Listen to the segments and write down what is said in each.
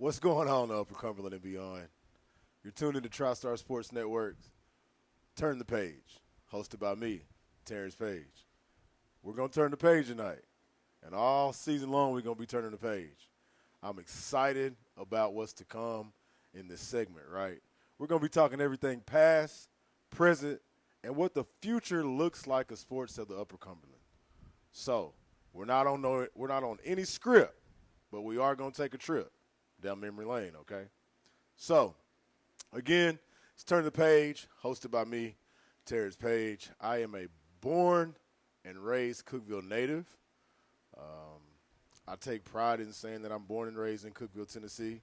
What's going on, Upper Cumberland and beyond? You're tuned into TriStar Sports Network's Turn the Page, hosted by me, Terrence Paige. We're going to turn the page tonight, and all season long we're going to be turning the page. I'm excited about what's to come in this segment, right? We're going to be talking everything past, present, and what the future looks like of sports of the Upper Cumberland. So, we're not on any script, but we are going to take a trip down memory lane, okay? So, again, it's Turn the Page, hosted by me, Terrence Paige. I am a born and raised Cookeville native. I take pride in saying that I'm born and raised in Cookeville, Tennessee.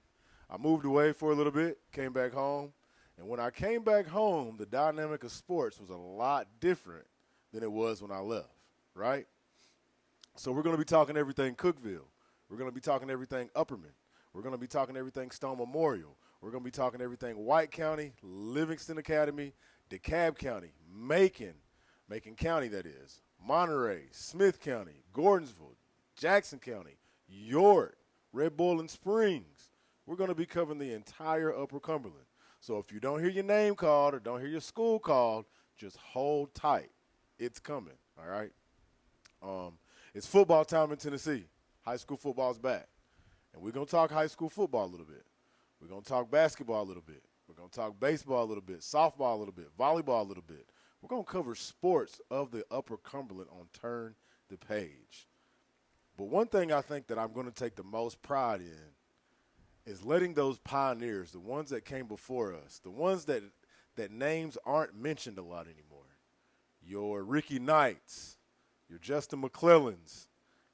I moved away for a little bit, came back home, and when I came back home, the dynamic of sports was a lot different than it was when I left, right? So we're going to be talking everything Cookeville. We're going to be talking everything Upperman. We're going to be talking everything Stone Memorial. We're going to be talking everything White County, Livingston Academy, DeKalb County, Macon County that is, Monterey, Smith County, Gordonsville, Jackson County, York, Red Bull and Springs. We're going to be covering the entire Upper Cumberland. So if you don't hear your name called or don't hear your school called, just hold tight. It's coming, all right? It's football time in Tennessee. High school football's back. And we're going to talk high school football a little bit. We're going to talk basketball a little bit. We're going to talk baseball a little bit, softball a little bit, volleyball a little bit. We're going to cover sports of the Upper Cumberland on Turn the Page. But one thing I think that I'm going to take the most pride in is letting those pioneers, the ones that came before us, the ones that names aren't mentioned a lot anymore, your Ricky Knights, your Justin McClellans,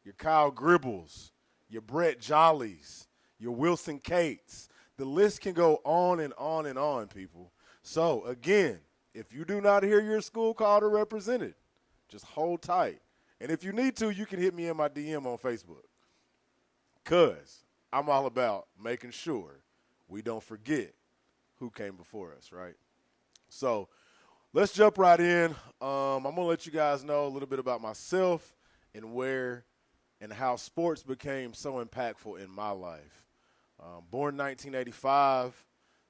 your Kyle Gribbles, your Brett Jollies, your Wilson Cates. The list can go on and on and on, people. So, again, if you do not hear your school called or represented, just hold tight. And if you need to, you can hit me in my DM on Facebook. Because I'm all about making sure we don't forget who came before us, right? So, let's jump right in. I'm going to let you guys know a little bit about myself and where and how sports became so impactful in my life. Born 1985,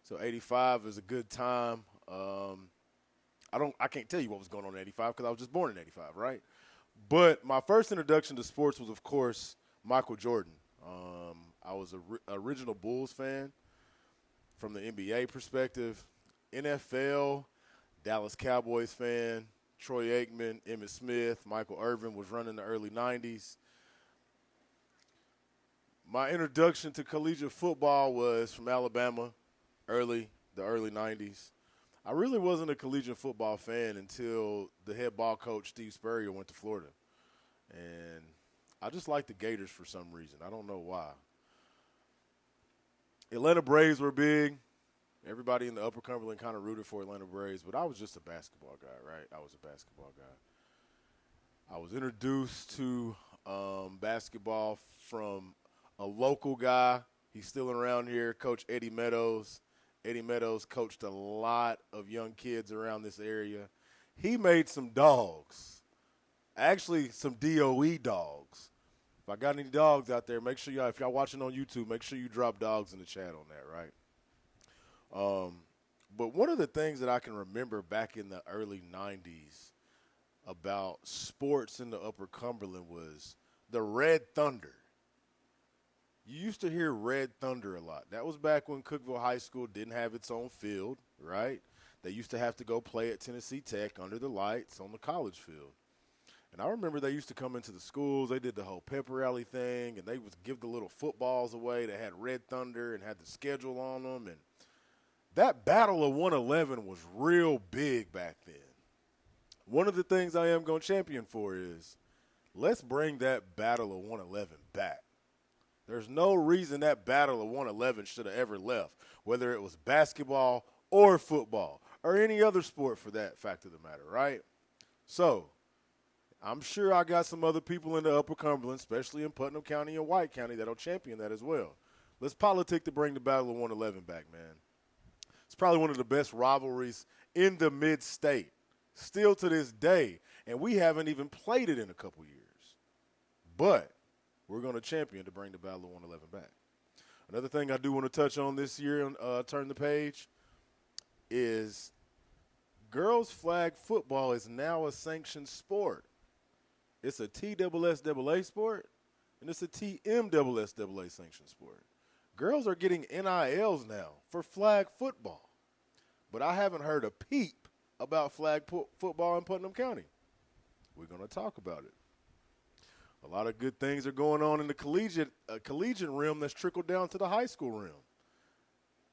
so 85 is a good time. I can't tell you what was going on in 85 because I was just born in 85, right? But my first introduction to sports was, of course, Michael Jordan. I was an original Bulls fan from the NBA perspective. NFL, Dallas Cowboys fan, Troy Aikman, Emmitt Smith, Michael Irvin was running the early 90s. My introduction to collegiate football was from Alabama, the early 90s. I really wasn't a collegiate football fan until the head ball coach, Steve Spurrier, went to Florida. And I just liked the Gators for some reason. I don't know why. Atlanta Braves were big. Everybody in the Upper Cumberland kind of rooted for Atlanta Braves, but I was just a basketball guy, right? I was a basketball guy. I was introduced to basketball from a local guy. He's still around here, Coach Eddie Meadows. Eddie Meadows coached a lot of young kids around this area. He made some dogs, actually some DOE dogs. If I got any dogs out there, make sure if y'all watching on YouTube, make sure you drop dogs in the chat on that, right? But one of the things that I can remember back in the early 90s about sports in the Upper Cumberland was the Red Thunder. You used to hear Red Thunder a lot. That was back when Cookeville High School didn't have its own field, right? They used to have to go play at Tennessee Tech under the lights on the college field. And I remember they used to come into the schools. They did the whole pep rally thing, and they would give the little footballs away that had Red Thunder and had the schedule on them. And that Battle of 111 was real big back then. One of the things I am going to champion for is let's bring that Battle of 111 back. There's no reason that Battle of 111 should have ever left, whether it was basketball or football or any other sport for that fact of the matter, right? So I'm sure I got some other people in the Upper Cumberland, especially in Putnam County and White County, that'll champion that as well. Let's politic to bring the Battle of 111 back, man. It's probably one of the best rivalries in the mid-state, still to this day, and we haven't even played it in a couple years. But we're going to champion to bring the Battle of 111 back. Another thing I do want to touch on this year on Turn the Page is girls flag football is now a sanctioned sport. It's a TSSAA sport, and it's a TMSSAA sanctioned sport. Girls are getting NILs now for flag football, but I haven't heard a peep about flag football in Putnam County. We're going to talk about it. A lot of good things are going on in the collegiate realm that's trickled down to the high school realm.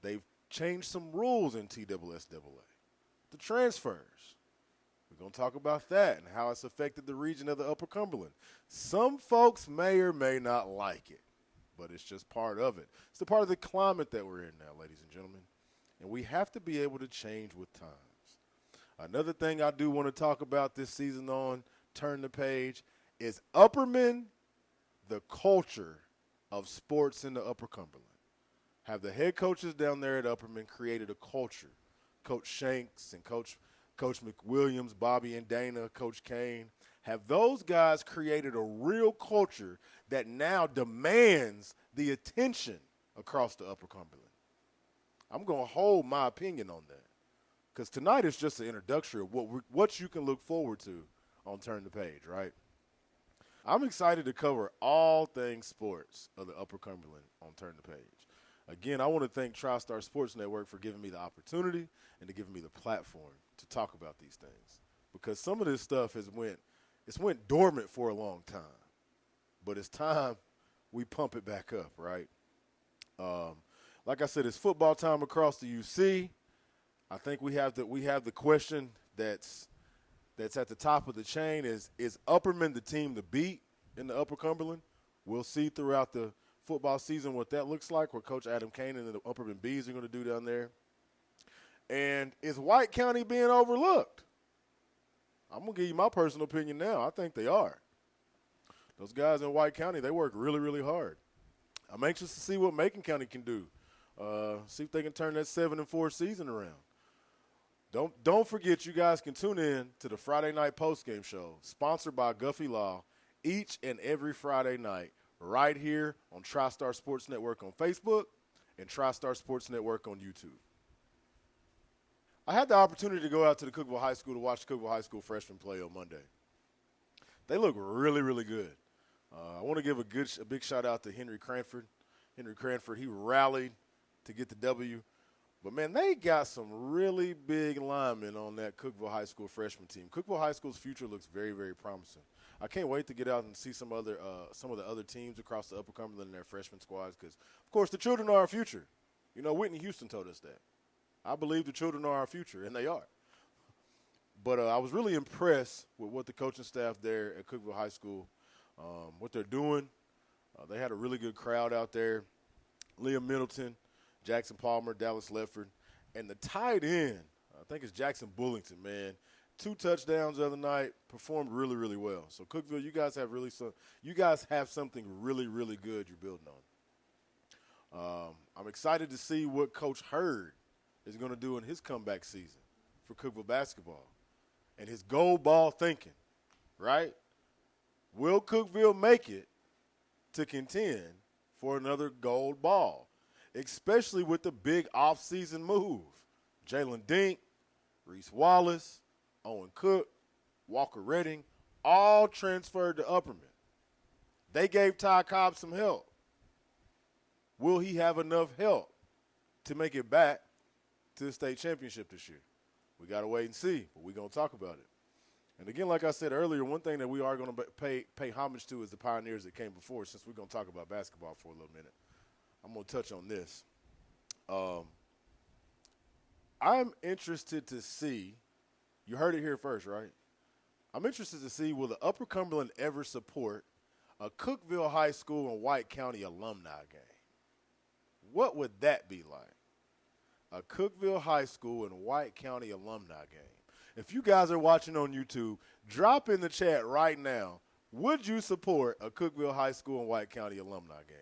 They've changed some rules in TSSAA. The transfers. We're going to talk about that and how it's affected the region of the Upper Cumberland. Some folks may or may not like it, but it's just part of it. It's the part of the climate that we're in now, ladies and gentlemen, and we have to be able to change with times. Another thing I do want to talk about this season on Turn the Page is Upperman, the culture of sports in the Upper Cumberland. Have the head coaches down there at Upperman created a culture. Coach Shanks and Coach McWilliams, Bobby and Dana, Coach Kane. Have those guys created a real culture that now demands the attention across the Upper Cumberland? I'm going to hold my opinion on that because tonight is just an introduction of what you can look forward to on Turn the Page, right? I'm excited to cover all things sports of the Upper Cumberland on Turn the Page. Again, I want to thank TriStar Sports Network for giving me the opportunity and to giving me the platform to talk about these things because some of this stuff went dormant for a long time, but it's time we pump it back up, right? Like I said, it's football time across the UC. I think we have the question that's at the top of the chain is Upperman the team to beat in the Upper Cumberland? We'll see throughout the football season what that looks like, what Coach Adam Kane and the Upperman Bees are going to do down there. And is White County being overlooked? I'm going to give you my personal opinion now. I think they are. Those guys in White County, they work really, really hard. I'm anxious to see what Macon County can do. See if they can turn that 7-4 season around. Don't forget, you guys can tune in to the Friday night postgame show, sponsored by Guffey Law, each and every Friday night, right here on TriStar Sports Network on Facebook and TriStar Sports Network on YouTube. I had the opportunity to go out to the Cookeville High School to watch the Cookeville High School freshmen play on Monday. They look really, really good. I want to give a big shout out to Henry Cranford. Henry Cranford, he rallied to get the W. But, man, they got some really big linemen on that Cookeville High School freshman team. Cookeville High School's future looks very, very promising. I can't wait to get out and see some of the other teams across the Upper Cumberland and their freshman squads because, of course, the children are our future. You know, Whitney Houston told us that. I believe the children are our future, and they are. But I was really impressed with what the coaching staff there at Cookeville High School, what they're doing. They had a really good crowd out there. Liam Middleton, Jackson Palmer, Dallas Ledford, and the tight end, I think it's Jackson Bullington, man. 2 touchdowns the other night, performed really, really well. So Cookeville, you guys have something really, really good you're building on. I'm excited to see what Coach Hurd is going to do in his comeback season for Cookeville basketball and his gold ball thinking, right? Will Cookeville make it to contend for another gold ball? Especially with the big offseason move. Jalen Dink, Reese Wallace, Owen Cook, Walker Redding, all transferred to Upperman. They gave Ty Cobb some help. Will he have enough help to make it back to the state championship this year? We got to wait and see, but we're going to talk about it. And again, like I said earlier, one thing that we are going to pay homage to is the pioneers that came before, since we're going to talk about basketball for a little minute. I'm going to touch on this. I'm interested to see, you heard it here first, right? I'm interested to see, will the Upper Cumberland ever support a Cookeville High School and White County alumni game? What would that be like? A Cookeville High School and White County alumni game. If you guys are watching on YouTube, drop in the chat right now, would you support a Cookeville High School and White County alumni game?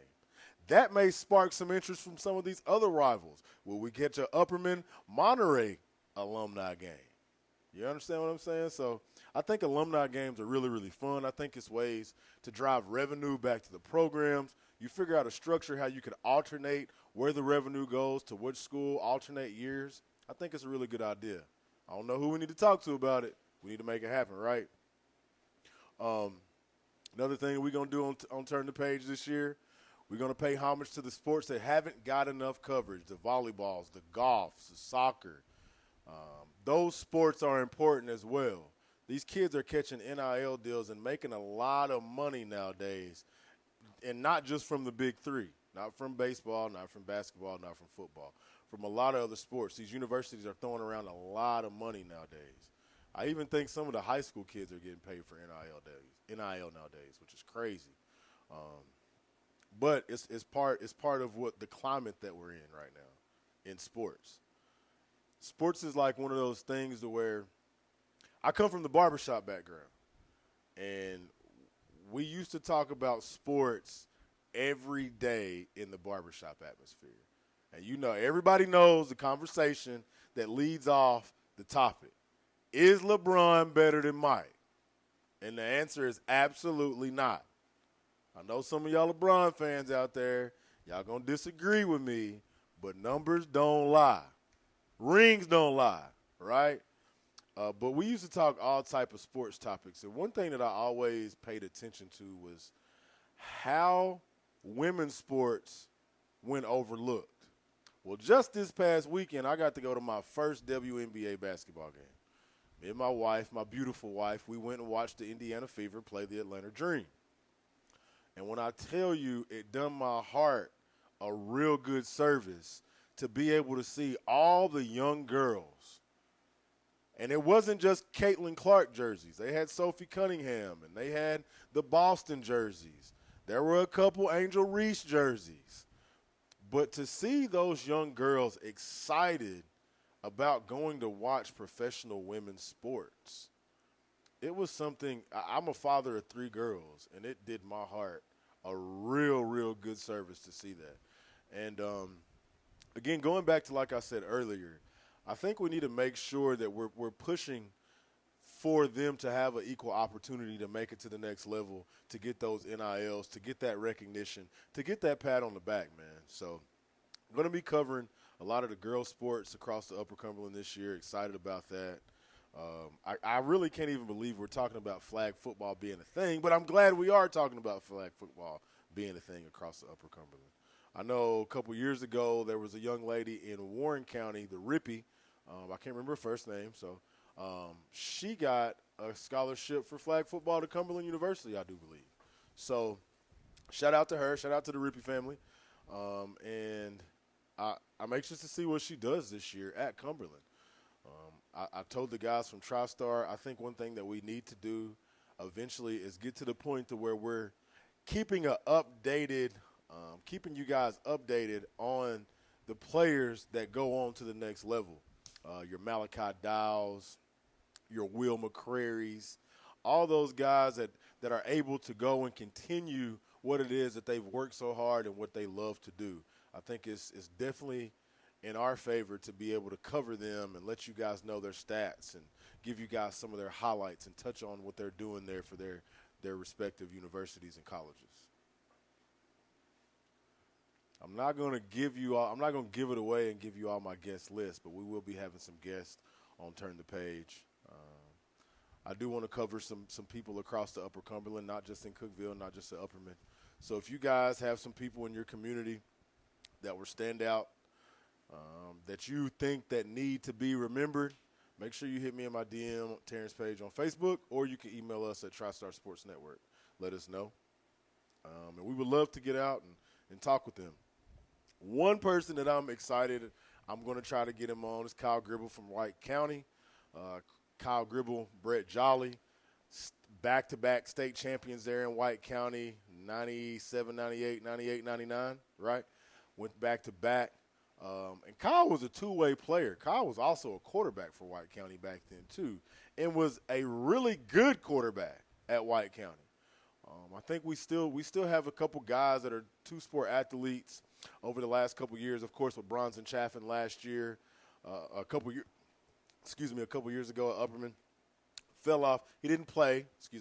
That may spark some interest from some of these other rivals. Will we get your Upperman Monterey alumni game? You understand what I'm saying? So I think alumni games are really, really fun. I think it's ways to drive revenue back to the programs, You figure out a structure how you could alternate where the revenue goes to which school, alternate years. I think it's a really good idea. I don't know who we need to talk to about it. We need to make it happen, right? Another thing we're going to do on Turn the Page this year, we're going to pay homage to the sports that haven't got enough coverage, the volleyballs, the golfs, the soccer. Those sports are important as well. These kids are catching NIL deals and making a lot of money nowadays, and not just from the big three, not from baseball, not from basketball, not from football, from a lot of other sports. These universities are throwing around a lot of money nowadays. I even think some of the high school kids are getting paid for NIL nowadays, which is crazy. But it's part of what the climate that we're in right now in sports. Sports is like one of those things to where I come from the barbershop background, and we used to talk about sports every day in the barbershop atmosphere. And you know, everybody knows the conversation that leads off the topic. Is LeBron better than Mike? And the answer is absolutely not. I know some of y'all LeBron fans out there, y'all going to disagree with me, but numbers don't lie. Rings don't lie, right? But we used to talk all type of sports topics. And one thing that I always paid attention to was how women's sports went overlooked. Well, just this past weekend, I got to go to my first WNBA basketball game. Me and my wife, my beautiful wife, we went and watched the Indiana Fever play the Atlanta Dream. And when I tell you, it done my heart a real good service to be able to see all the young girls. And it wasn't just Caitlin Clark jerseys. They had Sophie Cunningham, and they had the Boston jerseys. There were a couple Angel Reese jerseys. But to see those young girls excited about going to watch professional women's sports, it was something. I'm a father of 3 girls, and it did my heart a real, real good service to see that. And, again, going back to, like I said earlier, I think we need to make sure that we're pushing for them to have an equal opportunity to make it to the next level, to get those NILs, to get that recognition, to get that pat on the back, man. So I'm going to be covering a lot of the girls' sports across the Upper Cumberland this year. Excited about that. I really can't even believe we're talking about flag football being a thing, but I'm glad we are talking about flag football being a thing across the Upper Cumberland. I know a couple years ago there was a young lady in Warren County, the Rippy. I can't remember her first name, so she got a scholarship for flag football to Cumberland University, I do believe. So shout out to her, shout out to the Rippy family. And I'm anxious to see what she does this year at Cumberland. I told the guys from TriStar, I think one thing that we need to do eventually is get to the point to where we're keeping you guys updated on the players that go on to the next level. Your Malachi Dowles, your Will McCrarys, all those guys that are able to go and continue what it is that they've worked so hard and what they love to do. I think it's definitely in our favor to be able to cover them and let you guys know their stats and give you guys some of their highlights and touch on what they're doing there for their respective universities and colleges. I'm not going to give it away and give you all my guest list, but we will be having some guests on Turn the Page. I do want to cover some people across the Upper Cumberland, not just in Cookeville, not just the Upperman. So if you guys have some people in your community that were standout, that you think that need to be remembered, make sure you hit me in my DM, Terrence Paige on Facebook, or you can email us at TriStar Sports Network. Let us know. And we would love to get out and talk with them. One person that I'm excited, I'm going to try to get him on, is Kyle Gribble from White County. Kyle Gribble, Brett Jolly, back-to-back state champions there in White County, 97, 98, 98, 99, right? Went back-to-back. And Kyle was a two-way player. Kyle was also a quarterback for White County back then, too, and was a really good quarterback at White County. I think we still have a couple guys that are two-sport athletes over the last couple years. Of course, with Bronson Chaffin last year, a couple years ago at Upperman, fell off. He didn't play. He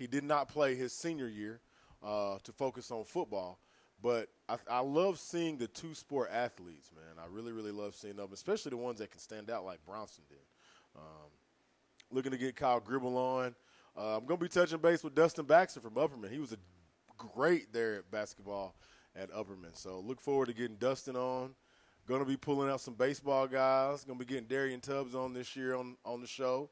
did not play his senior year. to focus on football. But I love seeing the two-sport athletes, man. I really, really love seeing them, especially the ones that can stand out like Bronson did. Looking to get Kyle Gribble on. I'm going to be touching base with Dustin Baxter from Upperman. He was great there at basketball at Upperman. So look forward to getting Dustin on. Going to be pulling out some baseball guys. Going to be getting Darian Tubbs on this year on the show.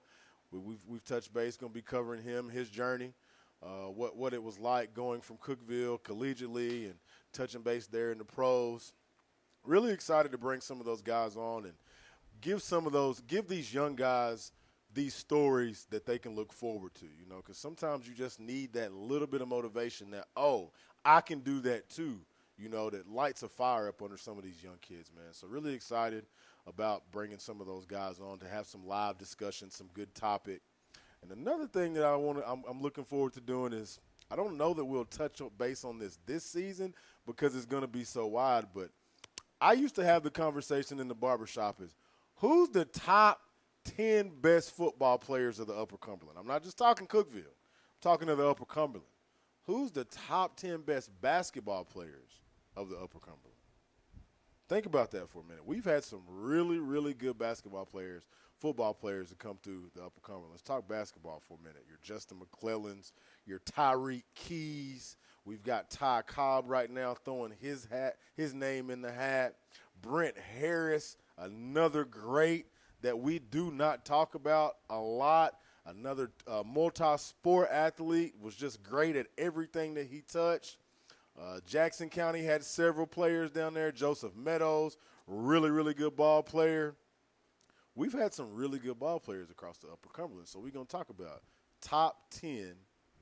We've touched base. Going to be covering him, his journey, what it was like going from Cookeville collegiately and touching base there in the pros. Really excited to bring some of those guys on and give these young guys these stories that they can look forward to, because sometimes you just need that little bit of motivation that, oh, I can do that too, that lights a fire up under some of these young kids, man. So really excited about bringing some of those guys on to have some live discussion, some good topic. And another thing that I'm looking forward to doing is, I don't know that we'll touch base on this season because it's going to be so wide, but I used to have the conversation in the barbershop is, who's the top 10 best football players of the Upper Cumberland? I'm not just talking Cookeville. I'm talking of the Upper Cumberland. Who's the top 10 best basketball players of the Upper Cumberland? Think about that for a minute. We've had some really, really good basketball players, football players that come through the Upper Cumberland. Let's talk basketball for a minute. Your Justin McClellans, your Tyreek Keys. We've got Ty Cobb right now throwing his name in the hat. Brent Harris, another great that we do not talk about a lot. Another multi-sport athlete, was just great at everything that he touched. Jackson County had several players down there. Joseph Meadows, really, really good ball player. We've had some really good ball players across the Upper Cumberland, so we're going to talk about top 10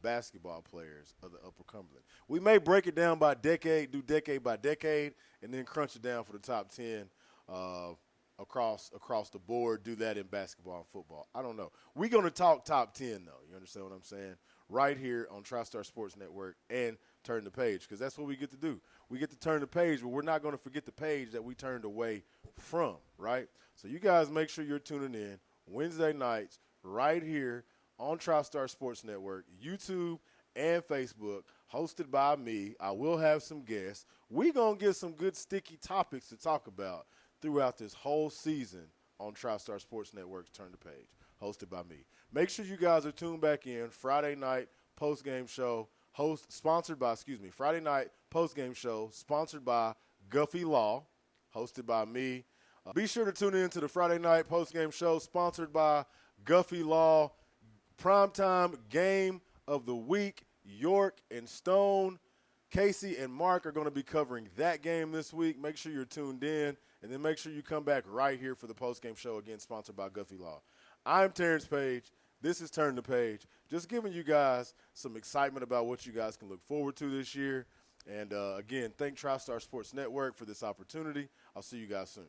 basketball players of the Upper Cumberland. We may break it down by decade, do decade by decade, and then crunch it down for the top 10 across the board, do that in basketball and football. I don't know. We're going to talk top 10, though. You understand what I'm saying? Right here on TriStar Sports Network and Turn the Page, because that's what we get to do. We get to turn the page, but we're not going to forget the page that we turned away from, right? So you guys make sure you're tuning in Wednesday nights right here on TriStar Sports Network, YouTube and Facebook, hosted by me. I will have some guests. We're going to get some good sticky topics to talk about throughout this whole season on TriStar Sports Network's Turn the Page, hosted by me. Make sure you guys are tuned back in. Friday night post-game show, Friday night post-game show, sponsored by Guffey Law, hosted by me. Be sure to tune in to the Friday night post-game show, sponsored by Guffey Law. Primetime game of the week, York and Stone. Casey and Mark are going to be covering that game this week. Make sure you're tuned in, and then make sure you come back right here for the postgame show, again, sponsored by Guffey Law. I'm Terrence Paige. This is Turn the Page. Just giving you guys some excitement about what you guys can look forward to this year. And, again, thank TriStar Sports Network for this opportunity. I'll see you guys soon.